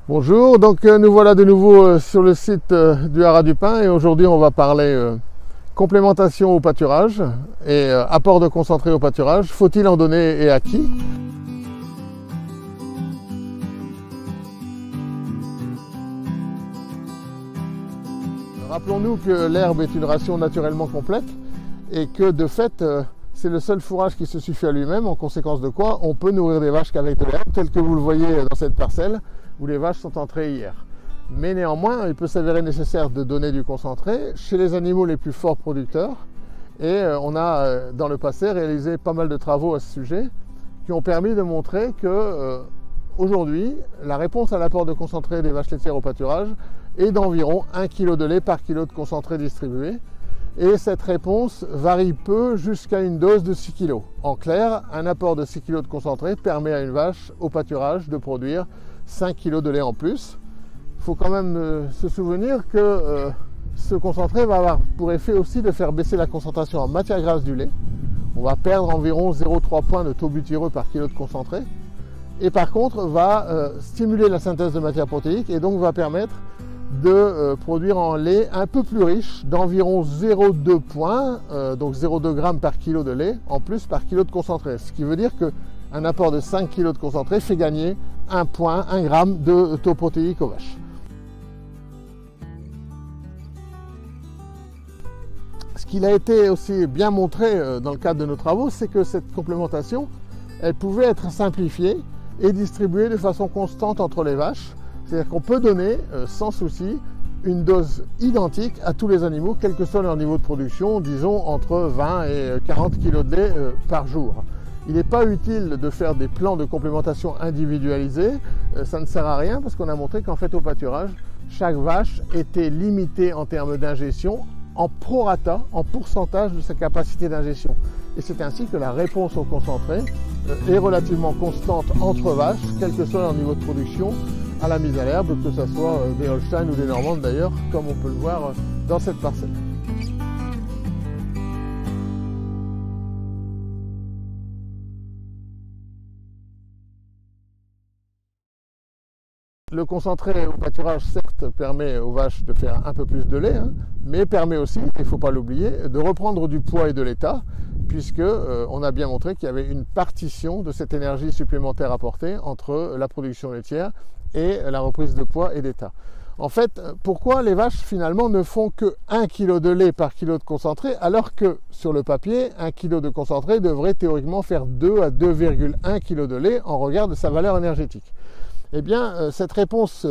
Bonjour, donc nous voilà de nouveau sur le site du Haras du Pin et aujourd'hui on va parler complémentation au pâturage et apport de concentré au pâturage. Faut-il en donner et à qui? Rappelons-nous que l'herbe est une ration naturellement complète et que de fait c'est le seul fourrage qui se suffit à lui-même, en conséquence de quoi on peut nourrir des vaches qu'avec de l'herbe, tel que vous le voyez dans cette parcelle où les vaches sont entrées hier. Mais néanmoins, il peut s'avérer nécessaire de donner du concentré chez les animaux les plus forts producteurs. Et on a dans le passé réalisé pas mal de travaux à ce sujet qui ont permis de montrer que aujourd'hui, la réponse à l'apport de concentré des vaches laitières au pâturage est d'environ 1 kg de lait par kilo de concentré distribué. Et cette réponse varie peu jusqu'à une dose de 6 kg. En clair, un apport de 6 kg de concentré permet à une vache au pâturage de produire 5 kg de lait en plus. Il faut quand même se souvenir que ce concentré va avoir pour effet aussi de faire baisser la concentration en matière grasse du lait. On va perdre environ 0,3 points de taux butyreux par kilo de concentré. Et par contre, va stimuler la synthèse de matière protéique et donc va permettre de produire en lait un peu plus riche d'environ 0,2 points, donc 0,2 g par kilo de lait en plus par kilo de concentré. Ce qui veut dire qu'un apport de 5 kg de concentré fait gagner 1 point, 1 g de taux protéique aux vaches. Ce qu'il a été aussi bien montré dans le cadre de nos travaux, c'est que cette complémentation, elle pouvait être simplifiée et distribuée de façon constante entre les vaches. C'est-à-dire qu'on peut donner sans souci une dose identique à tous les animaux, quel que soit leur niveau de production, disons entre 20 et 40 kg de lait par jour. Il n'est pas utile de faire des plans de complémentation individualisés, ça ne sert à rien parce qu'on a montré qu'en fait au pâturage, chaque vache était limitée en termes d'ingestion en prorata, en pourcentage de sa capacité d'ingestion. Et c'est ainsi que la réponse au concentré est relativement constante entre vaches, quel que soit leur niveau de production, à la mise à l'herbe, que ce soit des Holstein ou des Normandes d'ailleurs, comme on peut le voir dans cette parcelle. Le concentré au pâturage, certes, permet aux vaches de faire un peu plus de lait, mais permet aussi, il ne faut pas l'oublier, de reprendre du poids et de l'état, puisqu'on a bien montré qu'il y avait une partition de cette énergie supplémentaire apportée entre la production laitière et la reprise de poids et d'état. En fait, pourquoi les vaches finalement ne font que 1 kg de lait par kilo de concentré, alors que sur le papier, 1 kg de concentré devrait théoriquement faire 2 à 2,1 kg de lait en regard de sa valeur énergétique? Eh bien, cette réponse,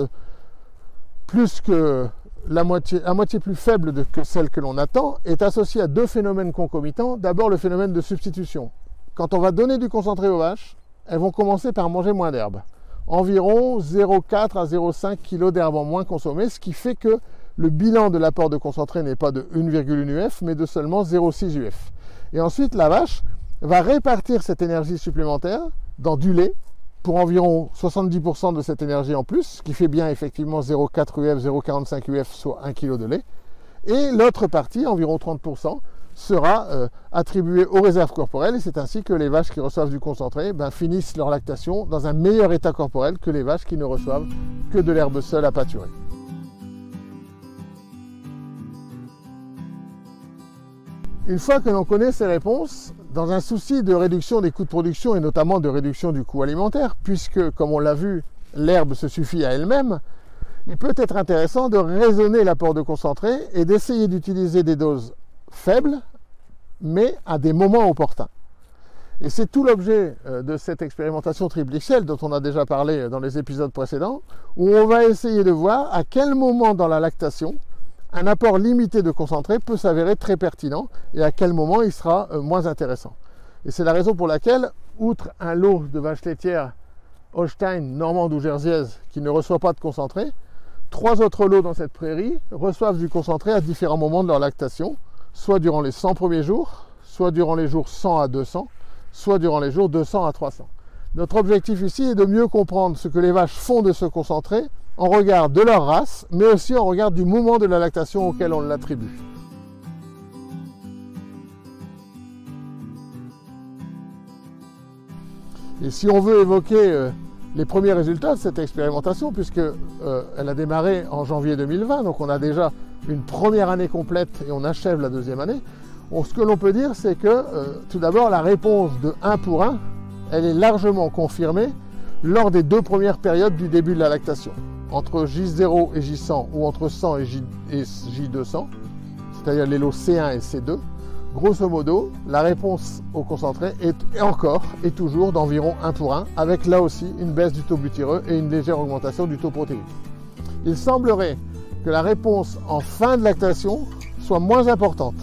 plus que à moitié plus faible que celle que l'on attend, est associée à deux phénomènes concomitants. D'abord, le phénomène de substitution. Quand on va donner du concentré aux vaches, elles vont commencer par manger moins d'herbe. Environ 0,4 à 0,5 kg d'herbe en moins consommée, ce qui fait que le bilan de l'apport de concentré n'est pas de 1,1 UF, mais de seulement 0,6 UF. Et ensuite, la vache va répartir cette énergie supplémentaire dans du lait, pour environ 70% de cette énergie en plus, ce qui fait bien effectivement 0,4 UF, 0,45 UF, soit 1 kg de lait. Et l'autre partie, environ 30%, sera attribuée aux réserves corporelles, et c'est ainsi que les vaches qui reçoivent du concentré finissent leur lactation dans un meilleur état corporel que les vaches qui ne reçoivent que de l'herbe seule à pâturer. Une fois que l'on connaît ces réponses, dans un souci de réduction des coûts de production et notamment de réduction du coût alimentaire, puisque, comme on l'a vu, l'herbe se suffit à elle-même, il peut être intéressant de raisonner l'apport de concentré et d'essayer d'utiliser des doses faibles, mais à des moments opportuns. Et c'est tout l'objet de cette expérimentation triple XL dont on a déjà parlé dans les épisodes précédents, où on va essayer de voir à quel moment dans la lactation un apport limité de concentré peut s'avérer très pertinent et à quel moment il sera moins intéressant. Et c'est la raison pour laquelle, outre un lot de vaches laitières Holstein, Normande ou Jersiaises qui ne reçoit pas de concentré, 3 autres lots dans cette prairie reçoivent du concentré à différents moments de leur lactation, soit durant les 100 premiers jours, soit durant les jours 100 à 200, soit durant les jours 200 à 300. Notre objectif ici est de mieux comprendre ce que les vaches font de ce concentré en regard de leur race, mais aussi en regard du moment de la lactation auquel on l'attribue. Et si on veut évoquer les premiers résultats de cette expérimentation, puisqu'elle a démarré en janvier 2020, donc on a déjà une première année complète et on achève la deuxième année. Ce que l'on peut dire, c'est que tout d'abord, la réponse de 1 pour 1, elle est largement confirmée lors des 2 premières périodes du début de la lactation, entre J0 et J100 ou entre 100 et J200, c'est-à-dire les lots C1 et C2. Grosso modo, la réponse au concentré est toujours d'environ 1 pour 1, avec là aussi une baisse du taux butyreux et une légère augmentation du taux protéique. Il semblerait que la réponse en fin de lactation soit moins importante,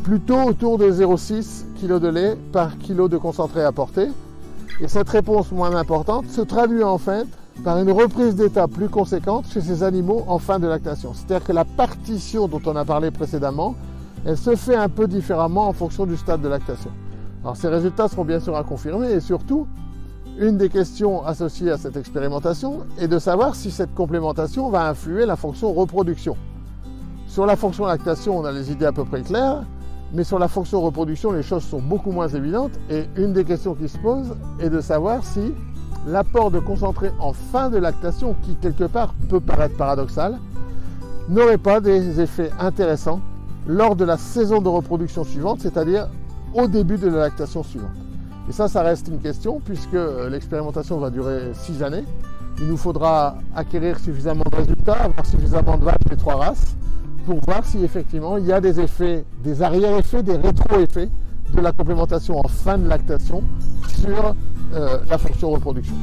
plutôt autour de 0,6 kg de lait par kilo de concentré apporté. Et cette réponse moins importante se traduit en fait par une reprise d'état plus conséquente chez ces animaux en fin de lactation. C'est-à-dire que la partition dont on a parlé précédemment, elle se fait un peu différemment en fonction du stade de lactation. Alors ces résultats seront bien sûr à confirmer et surtout, une des questions associées à cette expérimentation est de savoir si cette complémentation va influer la fonction reproduction. Sur la fonction lactation, on a les idées à peu près claires, mais sur la fonction reproduction, les choses sont beaucoup moins évidentes et une des questions qui se pose est de savoir si l'apport de concentré en fin de lactation, qui quelque part peut paraître paradoxal, n'aurait pas des effets intéressants lors de la saison de reproduction suivante, c'est-à-dire au début de la lactation suivante. Et ça reste une question puisque l'expérimentation va durer 6 années. Il nous faudra acquérir suffisamment de résultats, avoir suffisamment de vaches des 3 races pour voir si effectivement il y a des effets, des arrière-effets, des rétro-effets de la complémentation en fin de lactation sur la fonction reproduction.